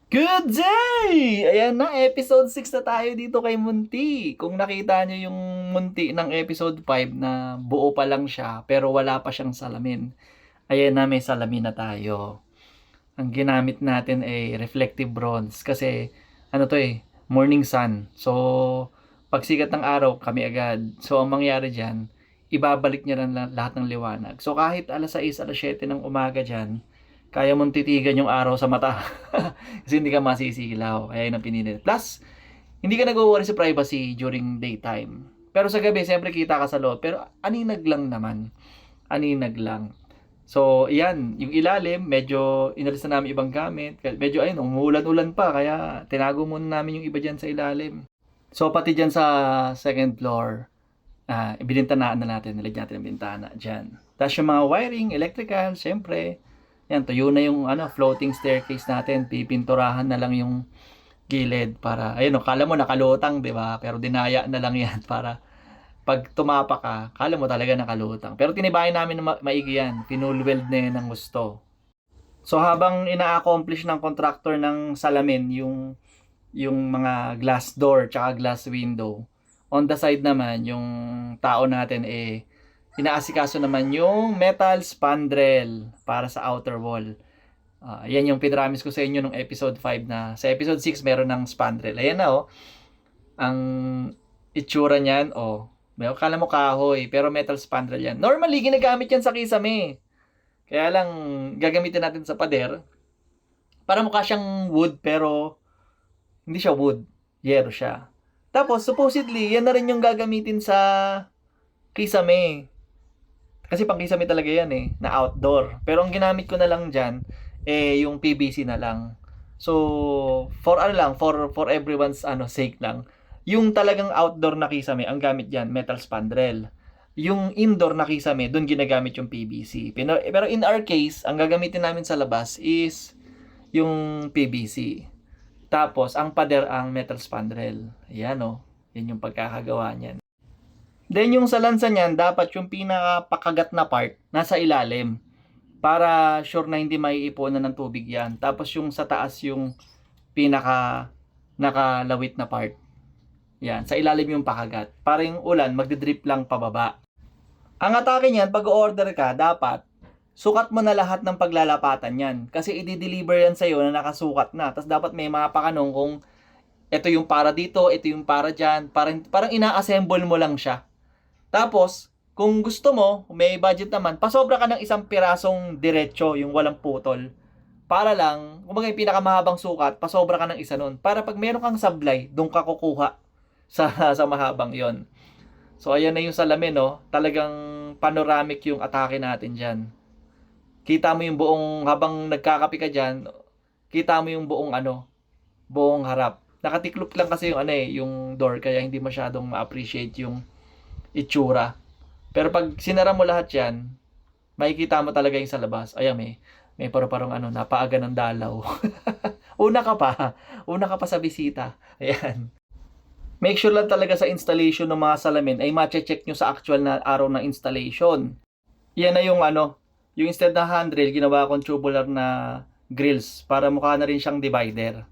Good day! Ayan na, episode 6 na tayo dito kay Munti. Kung nakita nyo yung Munti ng episode 5 na buo pa lang siya pero wala pa siyang salamin. Ayan na, may salamin na tayo. Ang ginamit natin ay reflective bronze kasi ano to morning sun. So, pag sikat ng araw, kami agad. So, ang mangyari dyan, ibabalik niya lang lahat ng liwanag. So, kahit alas 6, alas 7 ng umaga dyan, kaya mong titigan yung araw sa mata. Kasi hindi ka masisilaw. Kaya yun ang pinili. Plus, hindi ka nag-worry sa privacy during daytime. Pero sa gabi, siyempre kita ka sa loob. Pero aninag lang naman. Aninag lang. So, yan. Yung ilalim, medyo inalis na namin ibang gamit. Medyo, ayun, umuulan-ulan pa. Kaya tinago muna namin yung iba dyan sa ilalim. So, pati dyan sa second floor, binintanaan na natin. Nilagyan natin ang bintana dyan. Tapos yung mga wiring, electrical, siyempre, yan, tuyo na yung floating staircase natin. Pipinturahan na lang yung gilid para, ayun, kala mo nakalutang, di ba? Pero dinaya na lang yan para pag tumapa ka, kala mo talaga nakalutang. Pero tinibayan namin na maigi yan. Pinulweld na yan ng gusto. So habang ina-accomplish ng contractor ng salamin yung mga glass door tsaka glass window, on the side naman yung tao natin inaasikaso naman yung metal spandrel para sa outer wall. Yan yung pinramis ko sa inyo nung episode 5 na. Sa episode 6 meron ng spandrel. Ayan na ang itsura niyan may kala mo kahoy pero metal spandrel yan. Normally ginagamit yan sa kisame. Kaya lang gagamitin natin sa pader para mukha siyang wood pero hindi siya wood. Yero siya. Tapos supposedly yan na rin yung gagamitin sa kisame. Kasi pang kisame talaga yan na outdoor. Pero ang ginamit ko na lang dyan, yung PVC na lang. So, for ano lang, for everyone's sake lang. Yung talagang outdoor na kisame, ang gamit dyan, metal spandrel. Yung indoor na kisame, doon ginagamit yung PVC. Pero in our case, ang gagamitin namin sa labas is yung PVC. Tapos, ang pader ang metal spandrel. Ayan yan yung pagkakagawa niyan. Then yung sa lansa niyan, dapat yung pinakapakagat na part nasa ilalim para sure na hindi maiipunan ng tubig yan. Tapos yung sa taas yung pinaka nakalawit na part. Yan, sa ilalim yung pakagat. Para yung ulan magdidrip lang pababa. Ang atake niyan, pag order ka, dapat sukat mo na lahat ng paglalapatan yan. Kasi i-deliver yan sa'yo na nakasukat na. Tapos dapat may mga pakanong kung ito yung para dito, ito yung para dyan. Parang ina-assemble mo lang siya. Tapos, kung gusto mo, may budget naman, pasobra ka ng isang pirasong diretso, yung walang putol. Para lang, kumbaga yung pinakamahabang sukat, pasobra ka ng isa nun. Para pag meron kang sablay, doon ka kukuha sa mahabang yon. So, ayan na yung salamin, no? Talagang panoramic yung atake natin dyan. Kita mo yung buong, habang nagkakapi ka dyan, kita mo yung buong buong harap. Nakatiklop lang kasi yung yung door, kaya hindi masyadong ma-appreciate yung itsura. Pero pag sinara mo lahat yan, makikita mo talaga yung sa labas. Ayan, may paru-parang napaaga ng dalaw. una ka pa. Una ka pa sa bisita. Ayan. Make sure lang talaga sa installation ng mga salamin ay ma-check nyo sa actual na araw ng installation. Yan na yung yung instead na handrail, ginawa kong tubular na grills para mukha na rin siyang divider.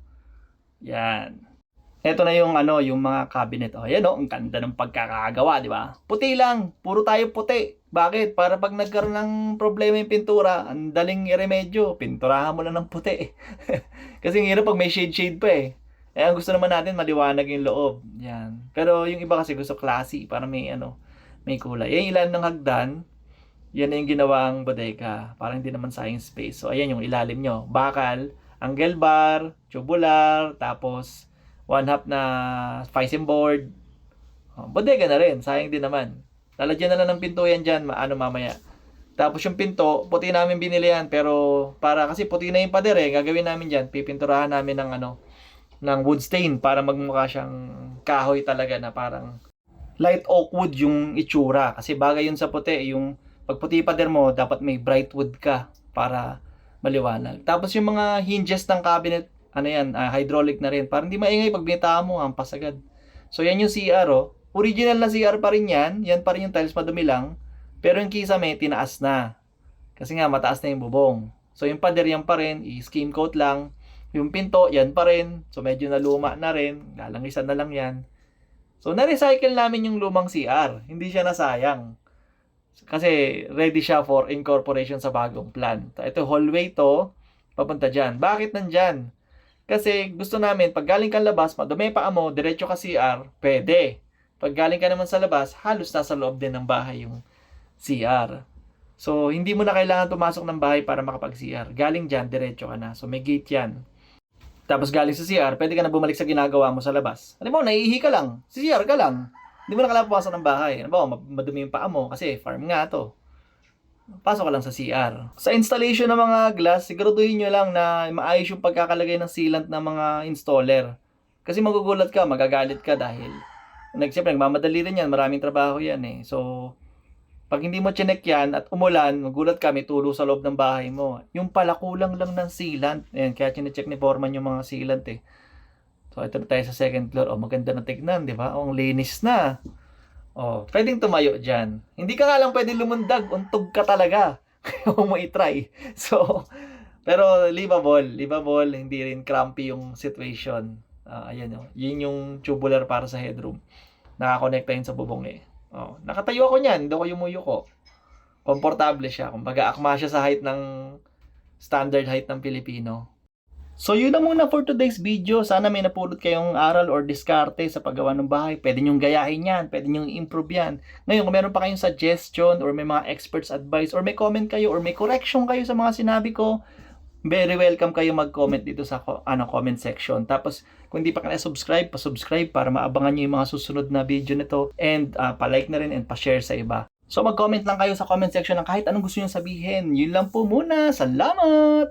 Yan. Ito na yung yung mga cabinet. Ayan ang ganda ng pagkakagawa, di ba? Puti lang, puro tayo puti. Bakit? Para pag nagkaroon ng problema yung pintura, ang daling iremedyo, pinturahan mo lang ng puti. Kasi ang hirap pag may shade pa ang gusto naman natin maliwanag yung loob. Yan. Pero yung iba kasi gusto classy, para may may kulay. Yan ilan ng hagdan. Yan na yung ginawang bodega. Parang hindi naman sayang space. So ayan yung ilalim nyo. Bakal, angle bar, tubular, tapos 1/2 na Fising board. Bodega na rin. Sayang din naman. Lalagyan na lang ng pinto yan dyan. Mamaya. Tapos yung pinto, puti namin binili yan. Pero para kasi puti na yung pader gagawin namin dyan. Pipinturahan namin ng ng wood stain para magmukha siyang kahoy talaga na parang light oak wood yung itsura. Kasi bagay yun sa puti. Yung pag puti pader mo, dapat may bright wood ka para maliwanag. Tapos yung mga hinges ng cabinet, hydraulic na rin. Para hindi maingay pag binitaan mo, ang pasagad. So yan yung CR Original na CR pa rin yan. Yan pa rin yung tiles, madumi lang. Pero yung kisame, tinaas na. Kasi nga, mataas na yung bubong. So yung pader yan pa rin, i-skim coat lang. Yung pinto, yan pa rin. So, medyo naluma na rin. Lalangisan na lang yan. So, na-recycle namin yung lumang CR. Hindi siya nasayang. Kasi, ready siya for incorporation sa bagong plan. Ito, hallway to. Papunta dyan. Bakit nandyan? Kasi, gusto namin, pag galing kang labas, madumi pa mo, diretso ka CR, pwede. Pag galing ka naman sa labas, halos nasa loob din ng bahay yung CR. So, hindi mo na kailangan pumasok ng bahay para makapag-CR. Galing dyan, diretso ka na. So, may gate yan. Tapos galing sa CR, pwede ka na bumalik sa ginagawa mo sa labas. Alam mo, naiihi ka lang. Sa CR ka lang. Hindi mo na kailangan pumasok ng bahay. Ano ba, madumi yung paa mo kasi farm nga to. Pasok ka lang sa CR. Sa installation ng mga glass, siguraduhin nyo lang na maayos yung pagkakalagay ng sealant ng mga installer. Kasi magugulat ka, magagalit ka dahil siyempre, nagmamadali rin yan. Maraming trabaho yan eh. So, pag hindi mo chinek yan at umulan, magulat ka, may tulo sa loob ng bahay mo. Yung pala kulang lang ng sealant. Ayan, kaya chinecheck ni Foreman yung mga sealant eh. So, ito na tayo sa second floor. Oh, maganda na tignan, di ba? Oh, ang linis na. Oh, pwedeng tumayo dyan. Hindi ka nga lang pwedeng lumundag. Untog ka talaga. Kaya mo i-try. So, pero livable. Hindi rin crampy yung situation. Ayan oh. Yun yung tubular para sa headroom. Nakakonekta yun sa bubong eh. Oh, nakatayo ako niyan, hindi ko yumuyuko. Komportable siya, kumbaga akma siya sa height ng standard height ng Pilipino. So yun na muna for today's video. Sana may napulot kayong aral or diskarte sa paggawa ng bahay. Pwede nyong gayahin yan, pwede nyong improve yan. Ngayon, kung meron pa kayong suggestion or may mga experts advice or may comment kayo or may correction kayo sa mga sinabi ko, very welcome kayo mag-comment dito sa comment section. Tapos, kung hindi pa kayo subscribe, pa-subscribe para maabangan nyo yung mga susunod na video nito. And pa-like na rin and pa-share sa iba. So, mag-comment lang kayo sa comment section ng kahit anong gusto nyo sabihin. Yun lang po muna. Salamat!